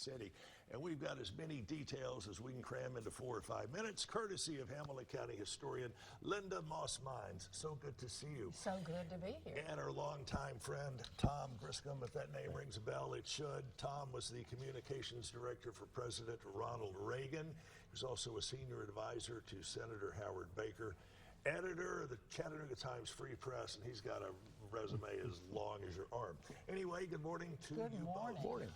City. And we've got as many details as we can cram into 4 or 5 minutes, courtesy of Hamilton County historian Linda Moss-Mines. So good to see you. So good to be here. And our longtime friend, Tom Griscom, if that name rings a bell, it should. Tom was the communications director for President Ronald Reagan. He was also a senior advisor to Senator Howard Baker, editor of the Chattanooga Times Free Press, and he's got a resume as long as your arm. Anyway, good morning to you both. Good morning.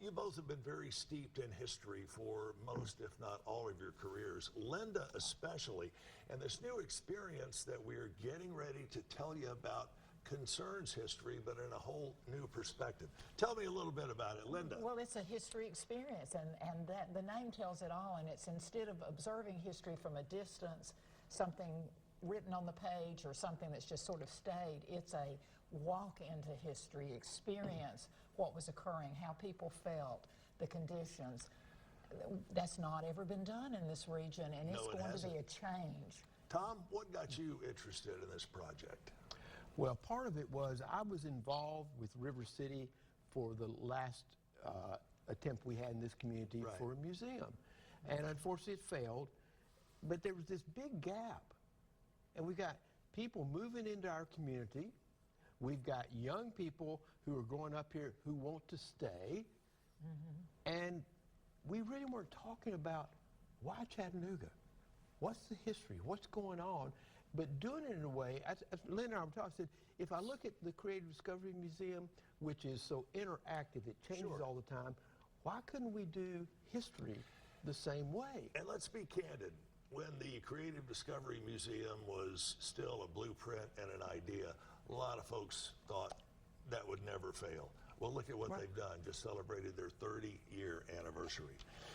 You both have been very steeped in history for most, if not all, of your careers. Linda especially, and this new experience that we're getting ready to tell you about concerns history, but in a whole new perspective. Tell me a little bit about it, Linda. Well, it's a history experience, and that the name tells it all, and it's instead of observing history from a distance, something written on the page or something that's just sort of stayed, it's a walk into history, experience what was occurring, how people felt, the conditions. That's not ever been done in this region, and it's going to be a change. Tom, what got you interested in this project? Well, part of it was I was involved with River City for the last attempt we had in this community for a museum. And unfortunately it failed, but there was this big gap. And we've got people moving into our community. We've got young people who are growing up here who want to stay. And we really weren't talking about why Chattanooga? What's the history? What's going on? But doing it in a way, as Lynn and I were talking, I said, if I look at the Creative Discovery Museum, which is so interactive, it changes all the time, why couldn't we do history the same way? And let's be candid. When the Creative Discovery Museum was still a blueprint and an idea, a lot of folks thought that would never fail. Well, look at what they've done, just celebrated their 30-year anniversary.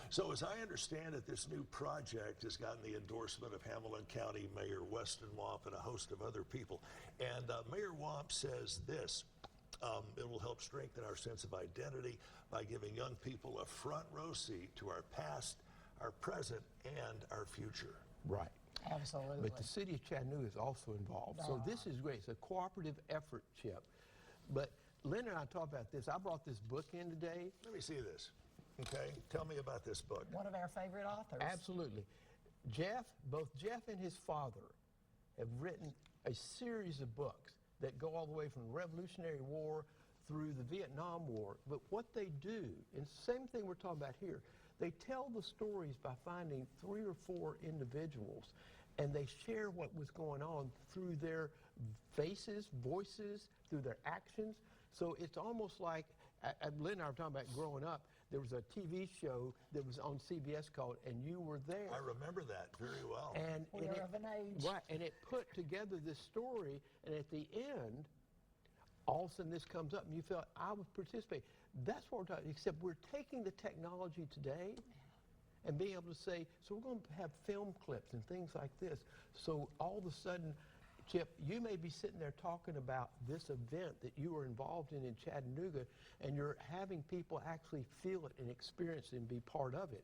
So as I understand it, this new project has gotten the endorsement of Hamilton County Mayor Weston Wamp and a host of other people. And Mayor Wamp says this: it will help strengthen our sense of identity by giving young people a front row seat to our past, our present, and our future. Right. Absolutely. But the city of Chattanooga is also involved. So this is great. It's a cooperative effort, Chip. But Lynn and I talked about this. I brought this book in today. Let me see this. Okay, tell me about this book. One of our favorite authors. Absolutely. Both Jeff and his father have written a series of books that go all the way from the Revolutionary War through the Vietnam War. But what they do, and same thing we're talking about here, they tell the stories by finding 3 or 4 individuals, and they share what was going on through their faces, voices, through their actions. So it's almost like, Lynn and I were talking about growing up, there was a TV show that was on CBS called And You Were There. I remember that very well. And We're of an age. Right, and it put together this story, and at the end, all of a sudden this comes up and you felt, I would participate. That's what we're talking, except we're taking the technology today and being able to say, so we're going to have film clips and things like this. So all of a sudden, Chip, you may be sitting there talking about this event that you were involved in Chattanooga, and you're having people actually feel it and experience it and be part of it.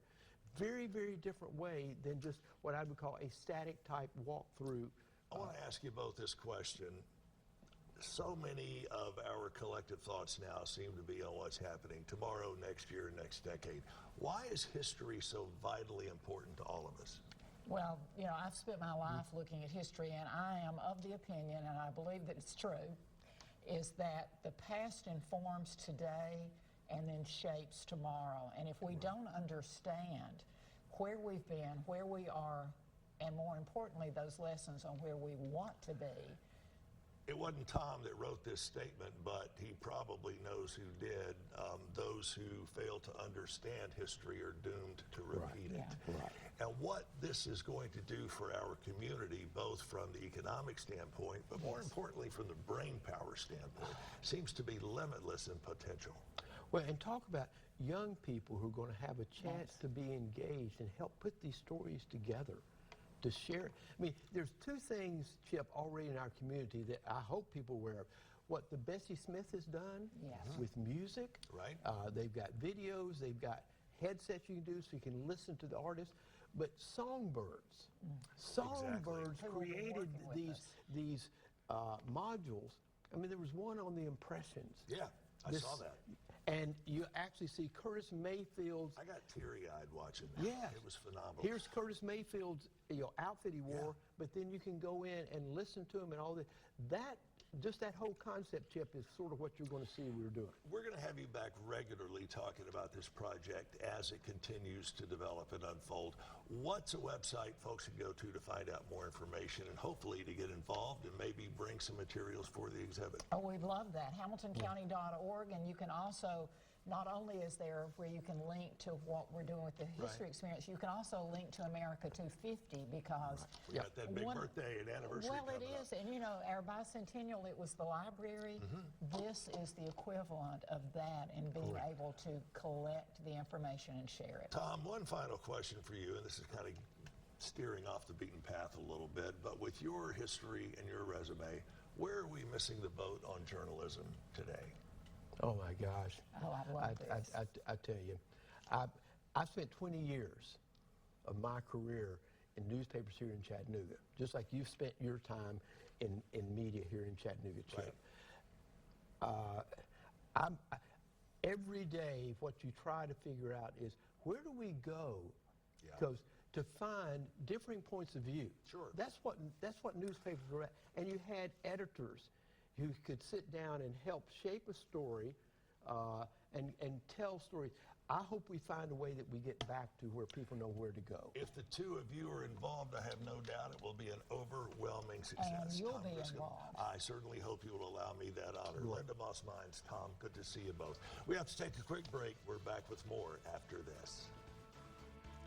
Very, very different way than just what I would call a static type walkthrough. I want to ask you both this question. So many of our collective thoughts now seem to be on what's happening tomorrow, next year, next decade. Why is history so vitally important to all of us? Well, you know, I've spent my life looking at history, and I am of the opinion, and I believe that it's true, is that the past informs today and then shapes tomorrow. And if we don't understand where we've been, where we are, and more importantly, those lessons on where we want to be. It wasn't Tom that wrote this statement, but he probably knows who did. Those who fail to understand history are doomed to repeat it. Right. And what this is going to do for our community, both from the economic standpoint, but more importantly from the brain power standpoint, seems to be limitless in potential. Well, and talk about young people who are going to have a chance to be engaged and help put these stories together, to share. I mean, there's 2 things, Chip, already in our community that I hope people are aware of. What the Bessie Smith has done with music. Right. They've got videos, they've got headsets you can do so you can listen to the artist. But Songbirds. Songbirds created these modules. I mean, there was one on the impressions. Yeah, I saw that. And you actually see Curtis Mayfield's. I got teary-eyed watching that. Yeah. It was phenomenal. Here's Curtis Mayfield's outfit he wore, but then you can go in and listen to him and all that. Just that whole concept, Chip, is sort of what you're going to see we're doing. We're going to have you back regularly talking about this project as it continues to develop and unfold. What's a website folks can go to find out more information and hopefully to get involved and maybe bring some materials for the exhibit? Oh, we'd love that. HamiltonCounty.org, and you can also, not only is there where you can link to what we're doing with the history experience, you can also link to America 250 because We got that big birthday and anniversary well, it coming is, up. and you know, our bicentennial, it was the library. This is the equivalent of that in being able to collect the information and share it. Tom, one final question for you, and this is kind of steering off the beaten path a little bit, but with your history and your resume, where are we missing the boat on journalism today? Oh my gosh. Oh, I love this. I tell you, I've spent 20 years of my career in newspapers here in Chattanooga, just like you've spent your time in media here in Chattanooga, Chip. Every day, what you try to figure out is where do we go? Because to find differing points of view. Sure. That's what newspapers were at. And you had editors who could sit down and help shape a story and tell stories. I hope we find a way that we get back to where people know where to go. If the two of you are involved, I have no doubt it will be an overwhelming success. And you'll Tom be Griscom, involved. I certainly hope you will allow me that honor. Linda Moss Mines, Tom, good to see you both. We have to take a quick break. We're back with more after this.